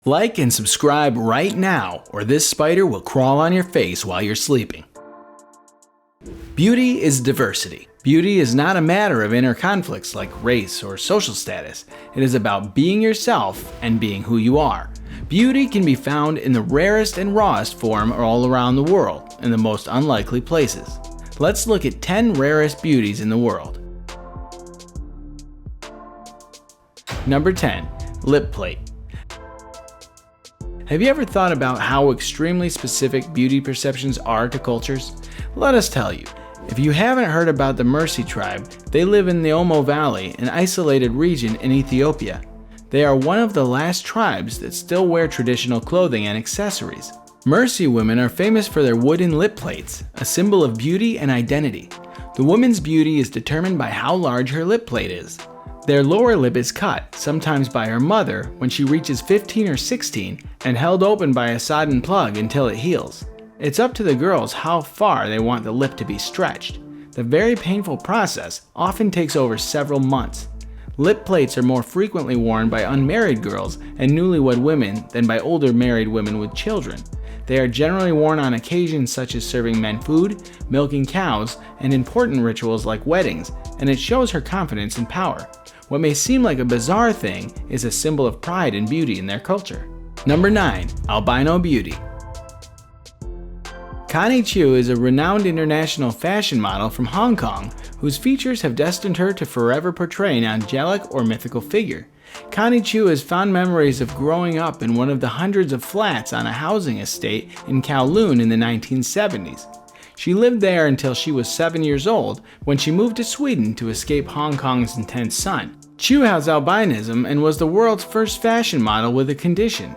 Like and subscribe right now, or this spider will crawl on your face while you're sleeping. Beauty is diversity. Beauty is not a matter of inner conflicts like race or social status. It is about being yourself and being who you are. Beauty can be found in the rarest and rawest form all around the world, in the most unlikely places. Let's look at 10 rarest beauties in the world. Number 10. Lip plate. Have you ever thought about how extremely specific beauty perceptions are to cultures? Let us tell you. If you haven't heard about the Mursi tribe, they live in the Omo Valley, an isolated region in Ethiopia. They are one of the last tribes that still wear traditional clothing and accessories. Mursi women are famous for their wooden lip plates, a symbol of beauty and identity. The woman's beauty is determined by how large her lip plate is. Their lower lip is cut, sometimes by her mother, when she reaches 15 or 16, and held open by a sodden plug until it heals. It's up to the girls how far they want the lip to be stretched. The very painful process often takes over several months. Lip plates are more frequently worn by unmarried girls and newlywed women than by older married women with children. They are generally worn on occasions such as serving men food, milking cows, and important rituals like weddings, and it shows her confidence and power. What may seem like a bizarre thing is a symbol of pride and beauty in their culture. Number 9. Albino beauty. Connie Chiu is a renowned international fashion model from Hong Kong whose features have destined her to forever portray an angelic or mythical figure. Connie Chiu has fond memories of growing up in one of the hundreds of flats on a housing estate in Kowloon in the 1970s. She lived there until she was 7 years old when she moved to Sweden to escape Hong Kong's intense sun. Chiu has albinism and was the world's first fashion model with the condition.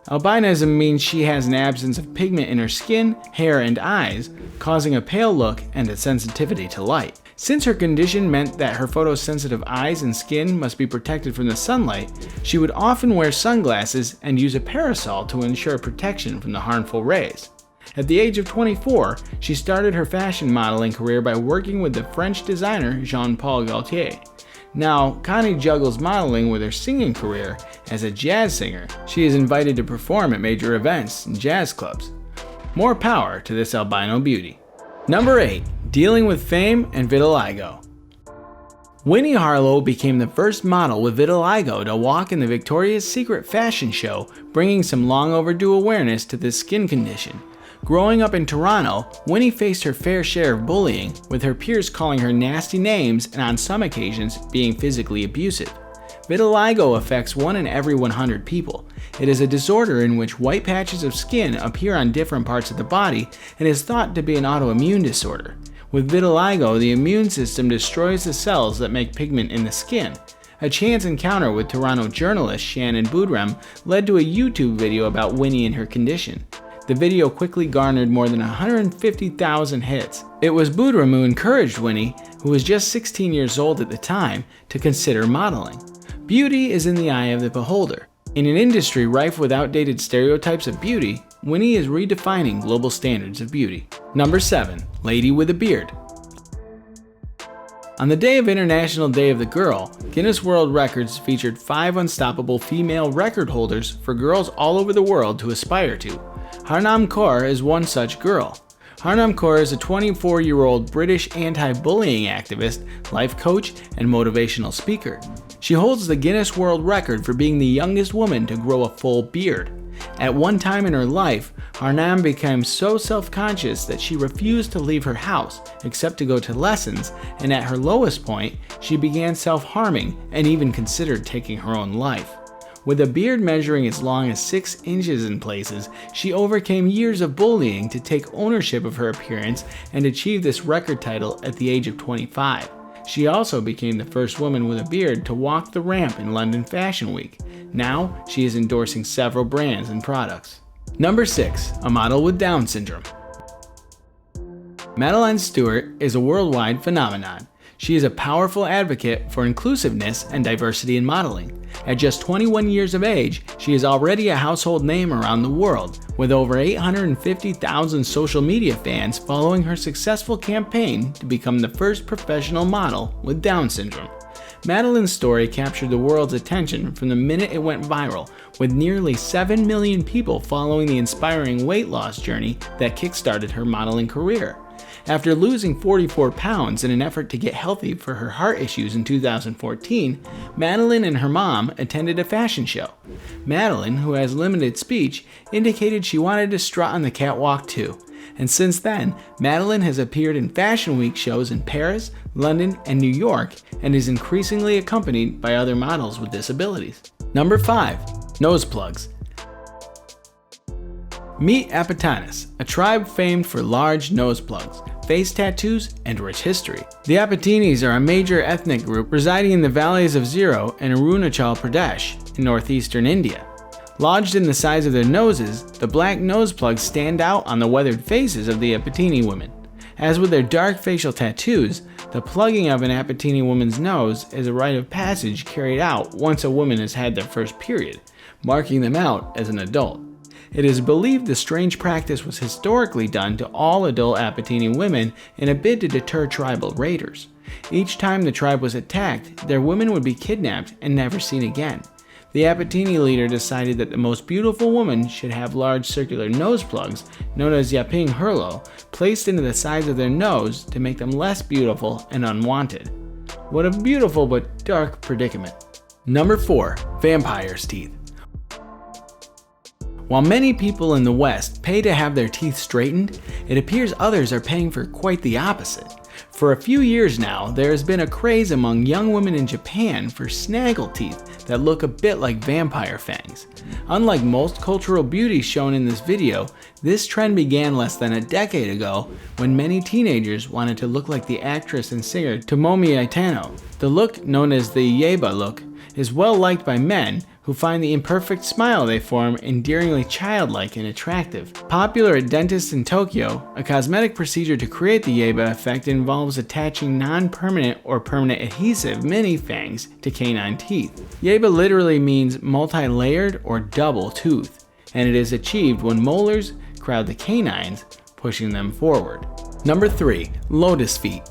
Albinism means she has an absence of pigment in her skin, hair, and eyes, causing a pale look and a sensitivity to light. Since her condition meant that her photosensitive eyes and skin must be protected from the sunlight, she would often wear sunglasses and use a parasol to ensure protection from the harmful rays. At the age of 24, she started her fashion modeling career by working with the French designer Jean-Paul Gaultier. Now, Connie juggles modeling with her singing career. As a jazz singer, she is invited to perform at major events and jazz clubs. More power to this albino beauty. Number 8. Dealing with fame and vitiligo. Winnie Harlow became the first model with vitiligo to walk in the Victoria's Secret fashion show, bringing some long overdue awareness to this skin condition. Growing up in Toronto, Winnie faced her fair share of bullying, with her peers calling her nasty names and on some occasions being physically abusive. Vitiligo affects 1 in every 100 people. It is a disorder in which white patches of skin appear on different parts of the body and is thought to be an autoimmune disorder. With vitiligo, the immune system destroys the cells that make pigment in the skin. A chance encounter with Toronto journalist Shannon Boodram led to a YouTube video about Winnie and her condition. The video quickly garnered more than 150,000 hits. It was Boodram who encouraged Winnie, who was just 16 years old at the time, to consider modeling. Beauty is in the eye of the beholder. In an industry rife with outdated stereotypes of beauty, Winnie is redefining global standards of beauty. Number 7. Lady with a beard. On the day of International Day of the Girl, Guinness World Records featured 5 unstoppable female record holders for girls all over the world to aspire to. Harnam Kaur is one such girl. Harnam Kaur is a 24-year-old British anti-bullying activist, life coach, and motivational speaker. She holds the Guinness World Record for being the youngest woman to grow a full beard. At one time in her life, Harnam became so self-conscious that she refused to leave her house except to go to lessons, and at her lowest point, she began self-harming and even considered taking her own life. With a beard measuring as long as 6 inches in places, she overcame years of bullying to take ownership of her appearance and achieve this record title at the age of 25. She also became the first woman with a beard to walk the ramp in London Fashion Week. Now, she is endorsing several brands and products. Number 6. A model with Down syndrome. Madeleine Stewart is a worldwide phenomenon. She is a powerful advocate for inclusiveness and diversity in modeling. At just 21 years of age, she is already a household name around the world, with over 850,000 social media fans following her successful campaign to become the first professional model with Down syndrome. Madeline's story captured the world's attention from the minute it went viral, with nearly 7 million people following the inspiring weight loss journey that kickstarted her modeling career. After losing 44 pounds in an effort to get healthy for her heart issues in 2014, Madeline and her mom attended a fashion show. Madeline, who has limited speech, indicated she wanted to strut on the catwalk too. And since then, Madeline has appeared in Fashion Week shows in Paris, London, and New York, and is increasingly accompanied by other models with disabilities. Number 5. Nose plugs. Meet Apatanis, a tribe famed for large nose plugs, face tattoos, and rich history. The Apatinis are a major ethnic group residing in the valleys of Zero and Arunachal Pradesh in northeastern India. Lodged in the sides of their noses, the black nose plugs stand out on the weathered faces of the Apatini women. As with their dark facial tattoos, the plugging of an Apatini woman's nose is a rite of passage carried out once a woman has had their first period, marking them out as an adult. It is believed the strange practice was historically done to all adult Apatini women in a bid to deter tribal raiders. Each time the tribe was attacked, their women would be kidnapped and never seen again. The Apatini leader decided that the most beautiful woman should have large circular nose plugs, known as yaping hurlo, placed into the sides of their nose to make them less beautiful and unwanted. What a beautiful but dark predicament. Number 4. Vampire's teeth. While many people in the West pay to have their teeth straightened, it appears others are paying for quite the opposite. For a few years now, there has been a craze among young women in Japan for snaggle teeth that look a bit like vampire fangs. Unlike most cultural beauties shown in this video, this trend began less than a decade ago when many teenagers wanted to look like the actress and singer Tomomi Aitano. The look, known as the Yeba look, is well liked by men who find the imperfect smile they form endearingly childlike and attractive. Popular at dentists in Tokyo, a cosmetic procedure to create the Yeba effect involves attaching non-permanent or permanent adhesive mini fangs to canine teeth. Yeba literally means multi-layered or double tooth, and it is achieved when molars crowd the canines, pushing them forward. Number 3. Lotus feet.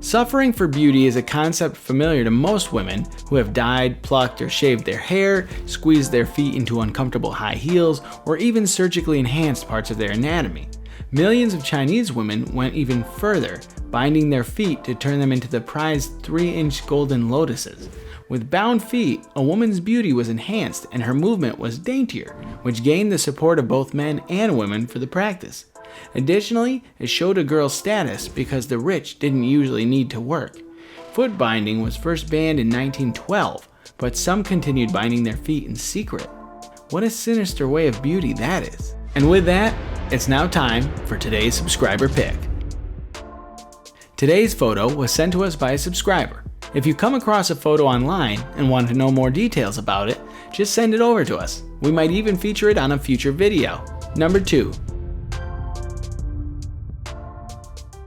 Suffering for beauty is a concept familiar to most women who have dyed, plucked, or shaved their hair, squeezed their feet into uncomfortable high heels, or even surgically enhanced parts of their anatomy. Millions of Chinese women went even further, binding their feet to turn them into the prized 3-inch golden lotuses. With bound feet, a woman's beauty was enhanced and her movement was daintier, which gained the support of both men and women for the practice. Additionally, it showed a girl's status because the rich didn't usually need to work. Foot binding was first banned in 1912, but some continued binding their feet in secret. What a sinister way of beauty that is. And with that, it's now time for today's subscriber pick. Today's photo was sent to us by a subscriber. If you come across a photo online and want to know more details about it, just send it over to us. We might even feature it on a future video. Number 2.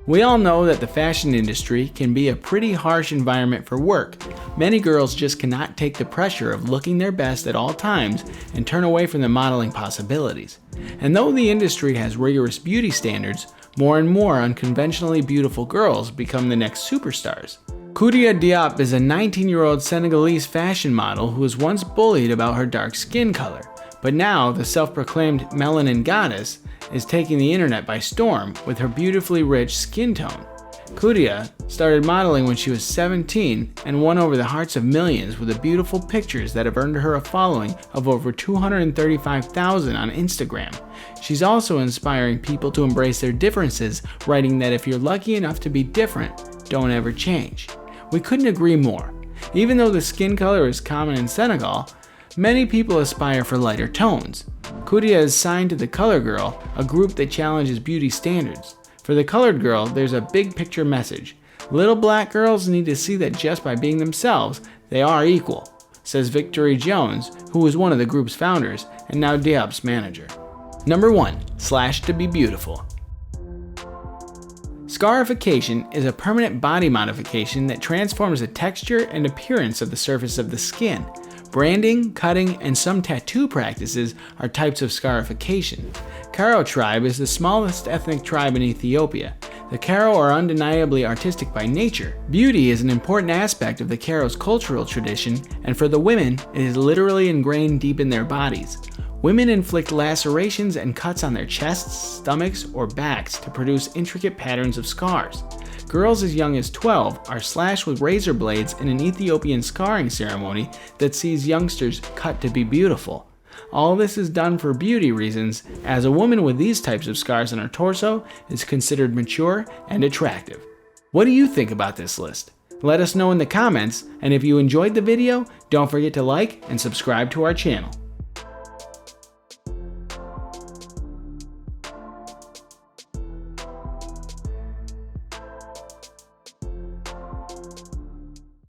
We all know that the fashion industry can be a pretty harsh environment for work. Many girls just cannot take the pressure of looking their best at all times and turn away from the modeling possibilities. And though the industry has rigorous beauty standards, more and more unconventionally beautiful girls become the next superstars. Koudia Diop is a 19-year-old Senegalese fashion model who was once bullied about her dark skin color. But now, the self-proclaimed melanin goddess is taking the internet by storm with her beautifully rich skin tone. Koudia started modeling when she was 17 and won over the hearts of millions with the beautiful pictures that have earned her a following of over 235,000 on Instagram. She's also inspiring people to embrace their differences, writing that if you're lucky enough to be different, don't ever change. We couldn't agree more. Even though the skin color is common in Senegal, many people aspire for lighter tones. Koudia is signed to the Color Girl, a group that challenges beauty standards. For the colored girl, there's a big picture message. Little black girls need to see that just by being themselves, they are equal, says Victory Jones, who was one of the group's founders and now Diop's manager. Number 1. Slash to be beautiful. Scarification is a permanent body modification that transforms the texture and appearance of the surface of the skin. Branding, cutting, and some tattoo practices are types of scarification. Karo tribe is the smallest ethnic tribe in Ethiopia. The Karo are undeniably artistic by nature. Beauty is an important aspect of the Karo's cultural tradition, and for the women, it is literally ingrained deep in their bodies. Women inflict lacerations and cuts on their chests, stomachs, or backs to produce intricate patterns of scars. Girls as young as 12 are slashed with razor blades in an Ethiopian scarring ceremony that sees youngsters cut to be beautiful. All this is done for beauty reasons, as a woman with these types of scars on her torso is considered mature and attractive. What do you think about this list? Let us know in the comments, and if you enjoyed the video, don't forget to like and subscribe to our channel.